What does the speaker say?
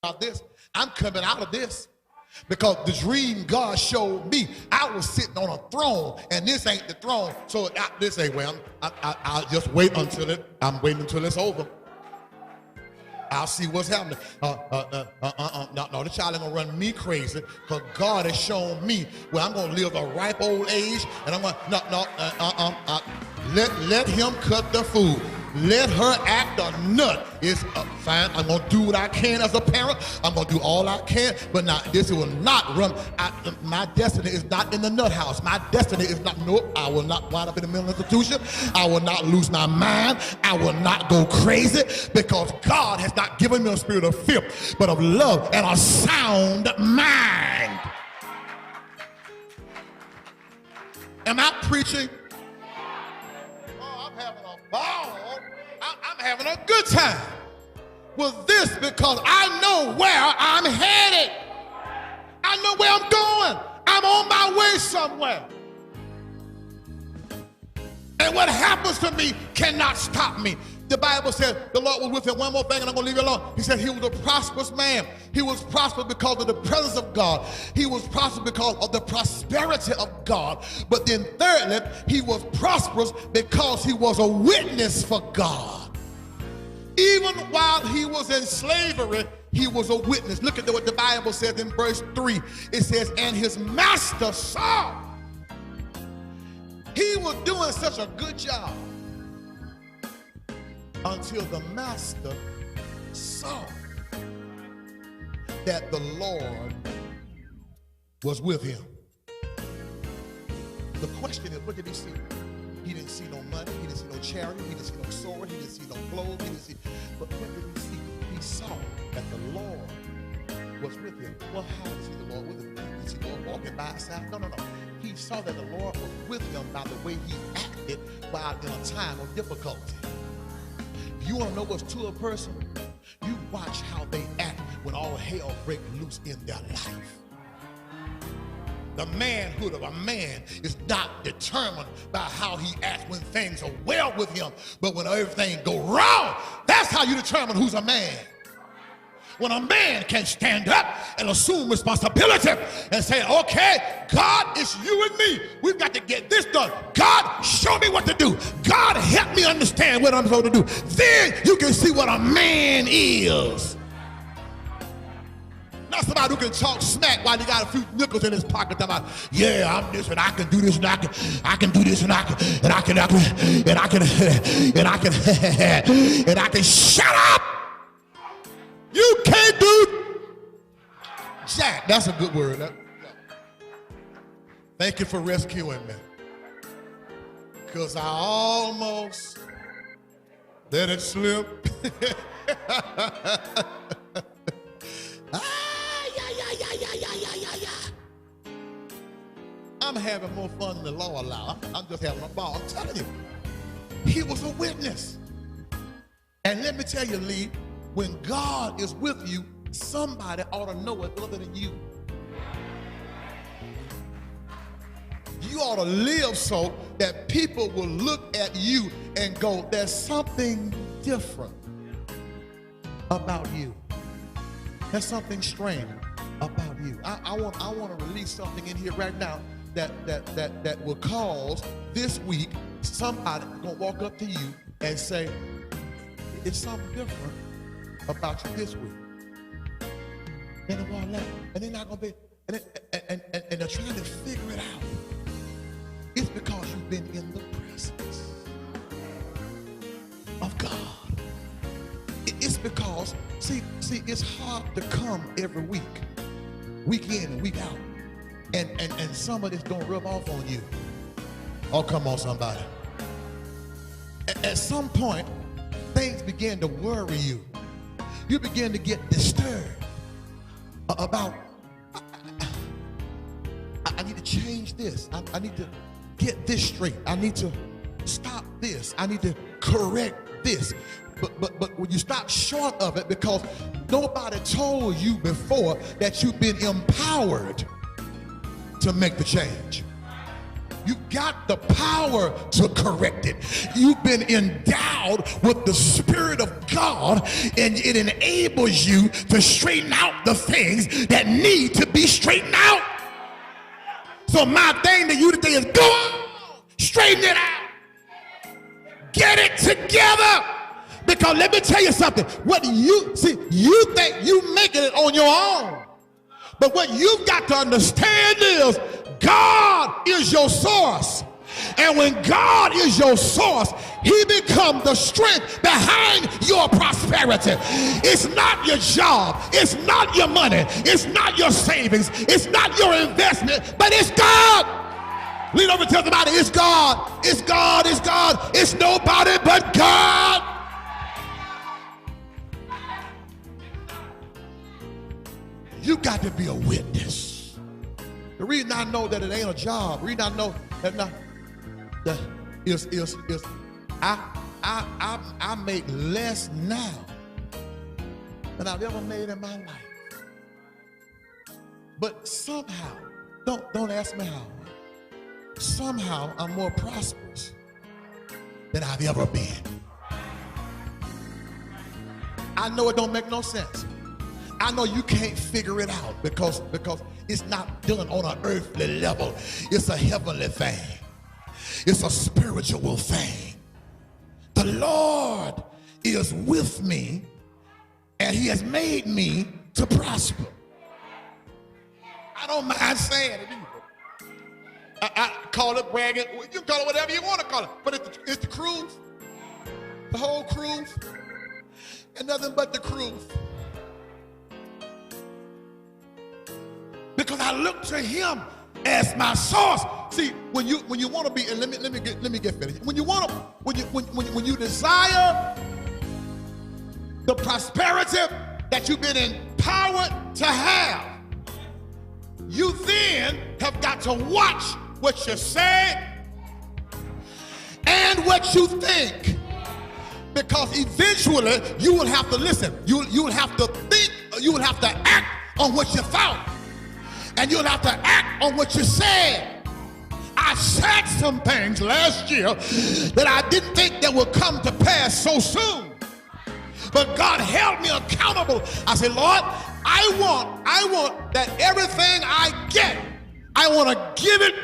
about this. I'm coming out of this. Because the dream God showed me, I was sitting on a throne, and this ain't the throne. So this ain't where I'll just wait until I'm waiting until it's over. I'll see what's happening. No, the child ain't gonna run me crazy, because God has shown me where I'm gonna live a ripe old age, and I'm gonna, let him cut the food. Let her act a nut. It's fine. I'm going to do what I can as a parent. I'm going to do all I can. But now, this will not run. My destiny is not in the nut house. My destiny is not, nope, I will not wind up in a mental institution. I will not lose my mind. I will not go crazy, because God has not given me a spirit of fear, but of love and a sound mind. Am I preaching? Oh, I'm having a ball. I'm having a good time with this, because I know where I'm headed. I know where I'm going. I'm on my way somewhere. And what happens to me cannot stop me. The Bible said the Lord was with him. One more thing, and I'm going to leave you alone. He said he was a prosperous man. He was prosperous because of the presence of God. He was prosperous because of the prosperity of God. But then thirdly, he was prosperous because he was a witness for God. Even while he was in slavery, he was a witness. Look at what the Bible says in verse 3. It says, and his master saw. He was doing such a good job until the master saw that the Lord was with him. The question is, what did he see? He didn't see no money, he didn't see no charity, he didn't see no sword, he didn't see no clothes, he didn't see, but what did he see? He saw that the Lord was with him. Well, how did he see the Lord with him? Did he see the Lord walking by his side? No. He saw that the Lord was with him by the way he acted while in a time of difficulty. If you want to know what's to a person, you watch how they act when all hell breaks loose in their life. The manhood of a man is not determined by how he acts when things are well with him, but when everything go wrong, that's how you determine who's a man. When a man can stand up and assume responsibility and say, okay, God, it's you and me. We've got to get this done. God, show me what to do. God, help me understand what I'm supposed to do. Then you can see what a man is. Not somebody who can talk smack while he got a few nickels in his pocket. About, yeah, I'm this and I can do this and I can do this and I can shut up. You can't do jack. That's a good word. Thank you for rescuing me, because I almost let it slip. I'm having more fun than the law allows. I'm just having a ball. I'm telling you, he was a witness. And let me tell you, Lee, when God is with you, somebody ought to know it other than you. You ought to live so that people will look at you and go, there's something different about you. There's something strange about you. I want to release something in here right now that will cause this week somebody gonna walk up to you and say, it's something different about you this week. And they're not gonna be, and they're trying to figure it out. It's because you've been in the presence of God. It's because, see, it's hard to come every week in and week out, and some of this don't rub off on you. Oh, come on, somebody. At some point, things begin to worry you. You begin to get disturbed about, I need to change this. I need to get this straight. I need to stop this. I need to correct this. But when you stop short of it, because nobody told you before that you've been empowered to make the change. You got the power to correct it. You've been endowed with the Spirit of God, and it enables you to straighten out the things that need to be straightened out. So my thing to you today is go on, straighten it out. Get it together. Because let me tell you something. What you think you making it on your own. But what you've got to understand is God is your source. And when God is your source, he becomes the strength behind your prosperity. It's not your job. It's not your money. It's not your savings. It's not your investment, but it's God. Lean over and tell somebody, it's God. It's God. It's God. It's nobody but God. You got to be a witness. The reason I know that it ain't a job, the reason I know that I make less now than I've ever made in my life. But somehow, don't ask me how, somehow I'm more prosperous than I've ever been. I know it don't make no sense. I know you can't figure it out because it's not done on an earthly level. It's a heavenly thing. It's a spiritual thing. The Lord is with me, and he has made me to prosper. I don't mind saying it either. I call it bragging. You can call it whatever you want to call it, but it's the cruise, the whole cruise, and nothing but the cruise. Because I look to him as my source. See, when you want to be, and let me get finished. When you desire the prosperity that you've been empowered to have, you then have got to watch what you say and what you think. Because eventually you will have to listen. You will have to think, you will have to act on what you thought. And you'll have to act on what you said. I said some things last year that I didn't think that would come to pass so soon. But God held me accountable. I said, Lord, I want that everything I get, I want to give it